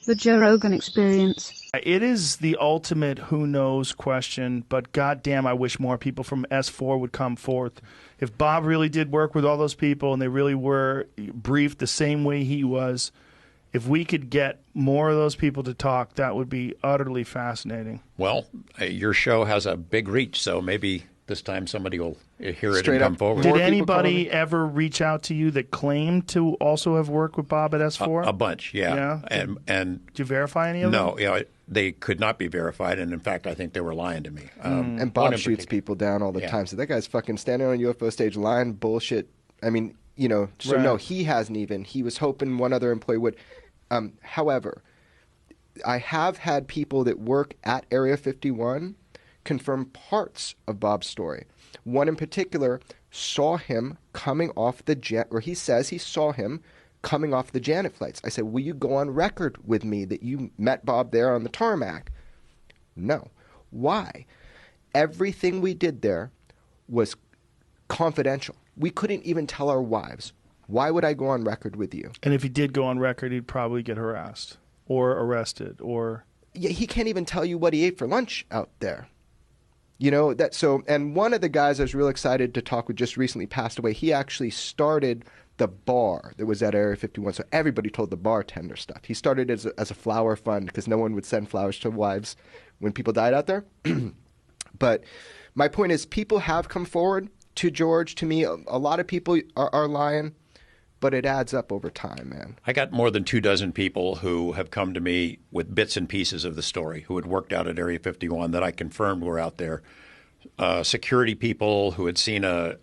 The Joe Rogan Experience. It is the ultimate who knows question, but goddamn, I wish more people from S4 would come forth. If Bob really did work with all those people and they really were briefed the same way he was, if we could get more of those people to talk, that would be utterly fascinating. Well, your show has a big reach, so maybe this time somebody will hear it Straight and come up. forward. Did anybody ever reach out to you that claimed to also have worked with Bob at S4? A bunch, yeah. And did you verify any of them? No, they could not be verified, and in fact, I think they were lying to me. And Bob shoots people down all the time, so that guy's fucking standing on a UFO stage lying bullshit. I mean, no, he hasn't even. He was hoping one other employee would. However, I have had people that work at Area 51 confirm parts of Bob's story. One in particular saw him coming off the or he says he saw him coming off the Janet flights. I said, will you go on record with me that you met Bob there on the tarmac? No. Why? Everything we did there was confidential. We couldn't even tell our wives. Why would I go on record with you? And if he did go on record, he'd probably get harassed or arrested or... Yeah, he can't even tell you what he ate for lunch out there. And one of the guys I was real excited to talk with just recently passed away. He actually started the bar that was at Area 51, so everybody told the bartender stuff. He started as a flower fund because no one would send flowers to wives when people died out there. But my point is, people have come forward to George, to me. A lot of people are lying, but it adds up over time, man. I got more than 24 people who have come to me with bits and pieces of the story, who had worked out at Area 51 that I confirmed were out there. Security people who had seen a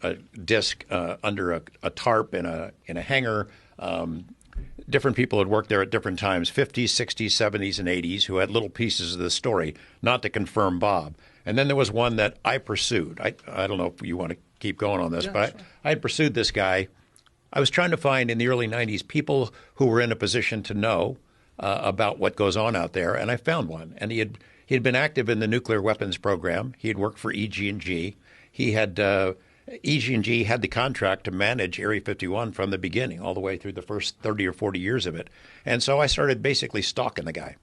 disc under a tarp in a hangar. Different people had worked there at different times, 50s, 60s, 70s, and 80s, who had little pieces of the story, not to confirm Bob. And then there was one that I pursued. I don't know if you want to keep going on this, but sure. I had pursued this guy. I was trying to find in the early 90s people who were in a position to know about what goes on out there, and I found one. And he had been active in the nuclear weapons program. He had worked for EG&G. He had EG&G had the contract to manage Area 51 from the beginning, all the way through the first 30 or 40 years of it. And so I started basically stalking the guy.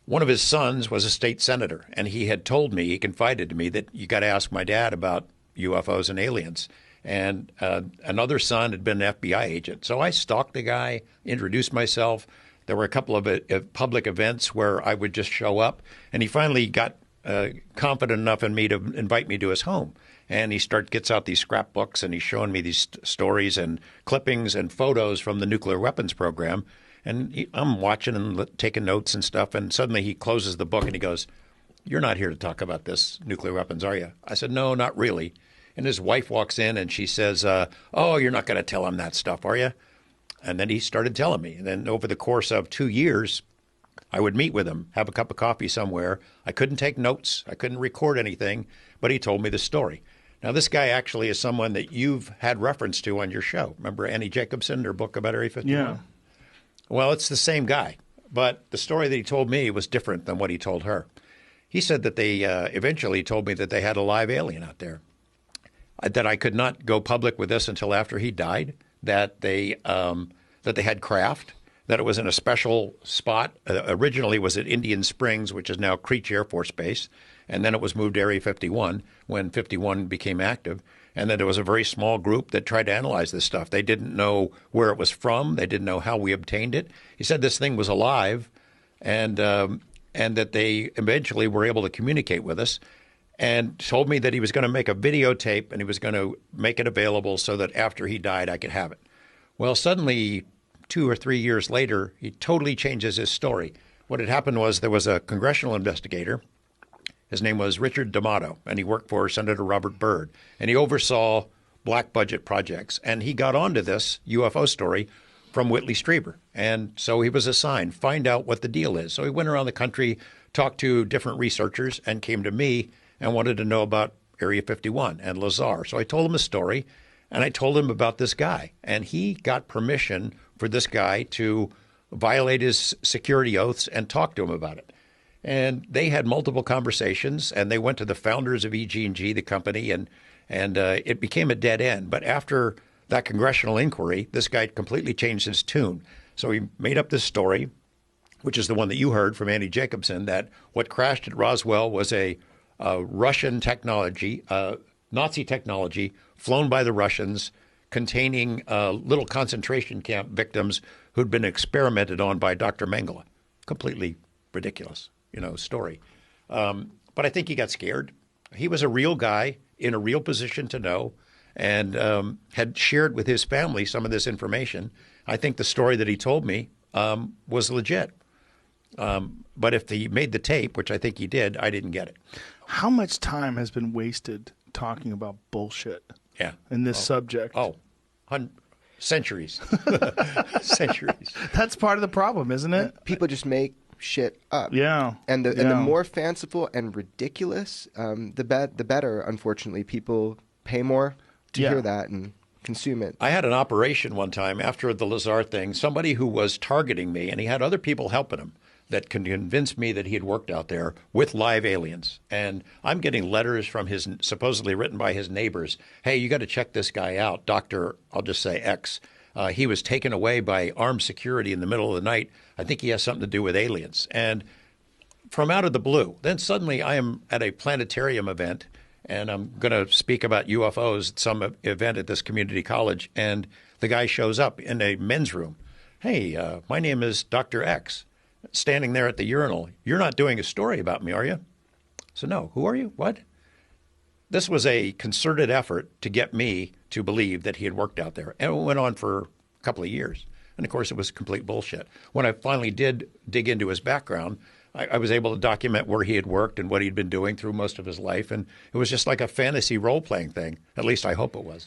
One of his sons was a state senator, and he had told me, he confided to me, that you got to ask my dad about UFOs and aliens. And another son had been an FBI agent. So I stalked the guy, introduced myself. There were a couple of public events where I would just show up. And he finally got confident enough in me to invite me to his home. And he gets out these scrapbooks, and he's showing me these stories and clippings and photos from the nuclear weapons program. And I'm watching and taking notes and stuff. And suddenly he closes the book and he goes, "You're not here to talk about this nuclear weapons, are you?" I said, "No, not really." And his wife walks in and she says, "Oh, you're not going to tell him that stuff, are you?" And then he started telling me. And then over the course of 2 years, I would meet with him, have a cup of coffee somewhere. I couldn't take notes. I couldn't record anything, but he told me the story. Now, this guy actually is someone that you've had reference to on your show. Remember Annie Jacobson, her book about Area 51? Yeah. Well, it's the same guy, but the story that he told me was different than what he told her. He said that they eventually told me that they had a live alien out there, that I could not go public with this until after he died, that they had craft, that it was in a special spot. Originally it was at Indian Springs, which is now Creech Air Force Base, and then it was moved to Area 51 when 51 became active, and that it was a very small group that tried to analyze this stuff. They didn't know where it was from. They didn't know how we obtained it. He said this thing was alive, and that they eventually were able to communicate with us, and told me that he was going to make a videotape and he was going to make it available so that after he died, I could have it. Well, suddenly, 2 or 3 years later, he totally changes his story. What had happened was there was a congressional investigator. His name was Richard D'Amato, and he worked for Senator Robert Byrd, and he oversaw black budget projects. And he got onto this UFO story from Whitley Strieber. And so he was assigned, find out what the deal is. So he went around the country, talked to different researchers, and came to me and wanted to know about Area 51 and Lazar. So I told him a story, and I told him about this guy. And he got permission for this guy to violate his security oaths and talk to him about it. And they had multiple conversations, and they went to the founders of EG&G, the company, and it became a dead end. But after that congressional inquiry, this guy completely changed his tune. So he made up this story. which is the one that you heard from Andy Jacobson, that what crashed at Roswell was a Russian technology, Nazi technology, flown by the Russians, containing little concentration camp victims who'd been experimented on by Dr. Mengele. Completely ridiculous, story. But I think he got scared. He was a real guy in a real position to know, and had shared with his family some of this information. I think the story that he told me was legit. But if he made the tape, which I think he did, I didn't get it. How much time has been wasted talking about bullshit in this subject? Centuries. Centuries. That's part of the problem, isn't it? People just make shit up. Yeah. And the more fanciful and ridiculous, the better, unfortunately. People pay more to hear that and consume it. I had an operation one time after the Lazar thing, somebody who was targeting me, and he had other people helping him, that could convince me that he had worked out there with live aliens. And I'm getting letters from his, supposedly written by his neighbors. Hey, you got to check this guy out, Dr. I'll just say X. He was taken away by armed security in the middle of the night. I think he has something to do with aliens. And from out of the blue, then suddenly I am at a planetarium event, and I'm going to speak about UFOs at some event at this community college. And the guy shows up in a men's room. Hey, my name is Dr. X. Standing there at the urinal. You're not doing a story about me, are you? So no. Who are you? What? This was a concerted effort to get me to believe that he had worked out there. And it went on for a couple of years. And of course, it was complete bullshit. When I finally did dig into his background, I was able to document where he had worked and what he'd been doing through most of his life. And it was just like a fantasy role-playing thing. At least I hope it was.